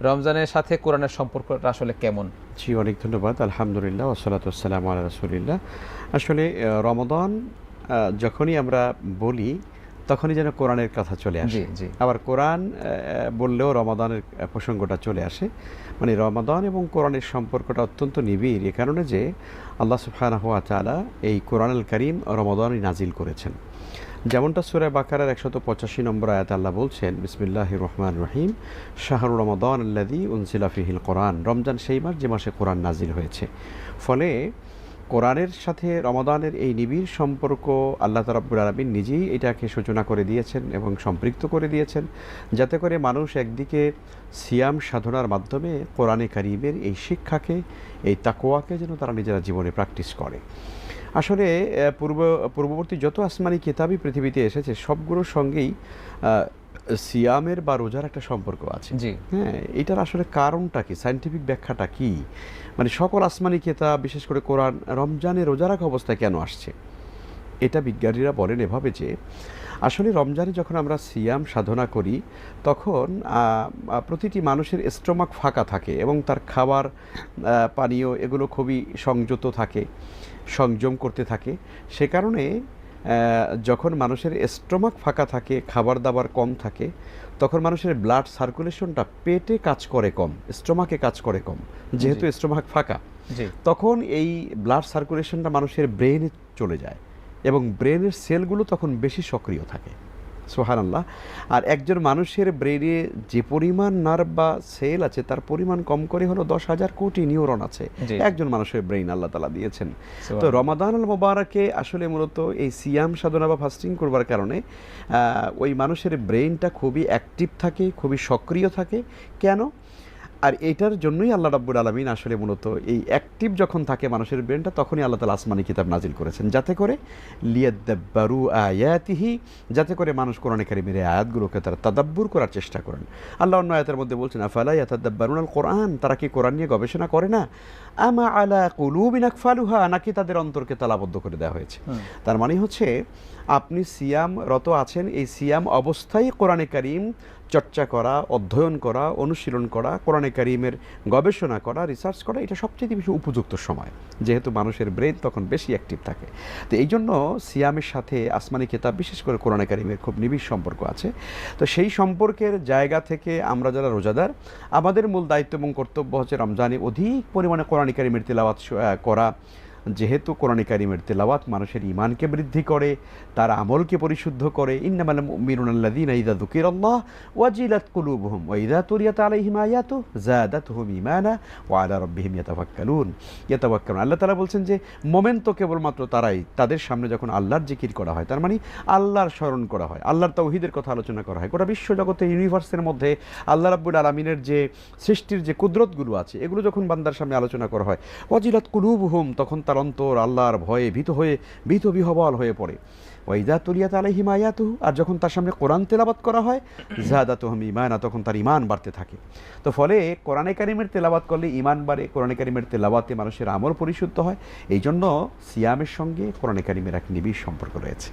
রমজানের সাথে কোরআনের সম্পর্কটা আসলে কেমন? জি, অনেক ধন্যবাদ। আলহামদুলিল্লাহ ওয়াসসালাতু ওয়াসসালামু আলা রাসূলিল্লাহ। আসলে রমাদান যখনই আমরা বলি তখনই যেন কোরআনের কথা চলে জি, আসে। জি। আবার কোরআন বললেও রমাদানের প্রসঙ্গটা চলে আসে। মানে রমাদান এবং কোরআনের সম্পর্কটা অত্যন্ত নিবিড় এ কারণে যে আল্লাহ সুবহানাহু ওয়া তাআলা এই কোরআনুল কারীম রমাদানে নাজিল করেছেন। যেমনটা সূরা বাকারার ১৮৫ নম্বর আয়াতে আল্লাহ বলছেন, বিসমিল্লাহির রহমানির রহিম, শাহরু রমাদান আল্লাযী উনজিলা ফিহিল কোরআন। রমজান সেই মাস যে মাসে কোরআন নাজিল হয়েছে। ফলে কোরআনের সাথে রমাদানের এই নিবিড় সম্পর্ক আল্লাহ রাব্বুল আলামিন নিজেই এটাকে সূচনা করে দিয়েছেন এবং সম্পৃক্ত করে দিয়েছেন, যাতে করে মানুষ একদিকে সিয়াম সাধনার মাধ্যমে কোরআনে কারীমের এই শিক্ষাকে, এই তাকওয়াকে যেন তারা নিজেরা জীবনে প্র্যাকটিস করে। আসলে পূর্ববর্তী যত আসমানি কিতাবই পৃথিবীতে এসেছে সবগুলোর সঙ্গেই সিয়ামের বা রোজার একটা সম্পর্ক আছে। জি। হ্যাঁ, এটার আসলে কারণটা কি, সায়েন্টিফিক ব্যাখ্যাটা কি? মানে সকল আসমানি কিতাব বিশেষ করে কোরআন রমজানে রোজা রাখা অবস্থায় কেন আসছে? এটা বিজ্ঞানীরা বলেন এভাবে যে আসলে রমজানে যখন আমরা সিয়াম সাধনা করি তখন প্রতিটি মানুষের স্টোমাক ফাঁকা থাকে এবং তার খাবার পানীয় এগুলো খুবই সংযত থাকে, সংযম করতে থাকে। সে কারণে যখন মানুষের স্টোমাক ফাঁকা থাকে, খাবার দাবার কম থাকে, তখন মানুষের ব্লাড সার্কুলেশনটা পেটে কাজ করে কম, স্টোমাকে কাজ করে কম, যেহেতু স্টোমাক ফাঁকা। জি। তখন এই ব্লাড সার্কুলেশনটা মানুষের ব্রেনে চলে যায় এবং ব্রেনের সেলগুলো তখন বেশি সক্রিয় থাকে। সুবহানাল্লাহ। আর একজন মানুষের ব্রেনে যে পরিমাণ নার্ভ বা সেল আছে তার পরিমাণ কম করে হলো 10,000 কোটি নিউরন আছে জি। একজন মানুষের ব্রেইন আল্লাহ তাআলা দিয়েছেন। তো সুবহানাল্লাহ। রমাদানুল মুবারাকে আসলে মূলত এই সিয়াম সাধনা বা ফাস্টিং করবার কারণে ওই মানুষের ব্রেইনটা খুবই অ্যাক্টিভ থাকে, খুবই সক্রিয় থাকে। কেন? আর এটার জন্যই আল্লাহ রাব্বুল আলামিন আসলে মূলত এই অ্যাক্টিভ যখন থাকে মানুষের ব্রেনটা তখনই আল্লাহ তাআলা আসমানি কিতাব নাজিল করেছেন, যাতে করে লিয়াদাব্বারু আয়াতিহি, যাতে করে মানুষ কোরআনে কারীমের এই আয়াতগুলোকে তারা তাদাব্বুর করার চেষ্টা করেন। আল্লাহ অন্য আয়াতের মধ্যে বলছেন, আফালা ইয়াতাদাব্বারুনাল কোরআন, তারা কি কোরআন নিয়ে গবেষণা করে না? আমা আলা কুলুবিন আকফালুহা, নাকি তাদের অন্তরকে তালাবদ্ধ করে দেওয়া হয়েছে। তার মানে হচ্ছে আপনি সিয়াম রত আছেন, এই সিয়াম অবস্থায় কোরআনে কারীম চর্চা করা, অধ্যয়ন করা, অনুশীলন করা, কোরআনে কারীমের গবেষণা করা, রিসার্চ করা, এটা সবচেয়ে বেশি উপযুক্ত সময়, যেহেতু মানুষের ব্রেন তখন বেশি অ্যাক্টিভ থাকে। তো এই জন্য সিয়ামের সাথে আসমানি কিতাব বিশেষ করে কোরআনে কারীমের খুব নিবিড় সম্পর্ক আছে। তো সেই সম্পর্কের জায়গা থেকে আমরা যারা রোজাদার, আমাদের মূল দায়িত্ব এবং কর্তব্য হচ্ছে রমজানে অধিক পরিমাণে কোরআনে কারীমের তিলাওয়াত করা, যেহেতু কোরআনে কারীমের তিলাওয়াত মানুষের ঈমানকে বৃদ্ধি করে, তার আমলকে পরিশুদ্ধ করে। ইন্নামাল মুমিনুনা আল্লাযীনা ইযা যুকিরাল্লাহ ওয়াজিলাত কুলুবুহুম ওয়া ইযা তুলিয়াত আলাইহিম আয়াতুহু যাদাতুহুম ঈমানা ওয়া আলা রাব্বিহিম ইয়াতাওয়াক্কালুন। আল্লাহ তাআলা বলছেন যে মুমিন তো কেবলমাত্র তারাই, তাদের সামনে যখন আল্লাহর জিকির করা হয়, তার মানে আল্লাহর স্মরণ করা হয়, আল্লাহর তাওহীদের কথা আলোচনা করা হয়, গোটা বিশ্ব জগতের ইউনিভার্সের মধ্যে আল্লাহ রাব্বুল আলামিনের যে সৃষ্টির যে কুদরতগুলো আছে এগুলো যখন বান্দার সামনে আলোচনা করা হয়, ওয়াজিলাত কুলুবুহুম, তখন তার অন্তর আল্লাহর ভয়ে ভীত বিহ্বল হয়ে পড়ে। ওয়াইদা তুলিয়াত আলাইহিম আয়াতুহু, আর যখন তার সামনে কোরআন তেলাওয়াত করা হয়, যাদাতুহুম ঈমানা, তখন তার ঈমান বাড়তে থাকে। তো ফলে কোরআনে কারীমের তেলাওয়াত করলে ঈমান বাড়ে, কোরআনে কারীমের তেলাওয়াতে মানুষের আমল পরিশুদ্ধ হয়। এই জন্য সিয়ামের সঙ্গে কোরআনে কারীমের এক নিবিড় সম্পর্ক রয়েছে।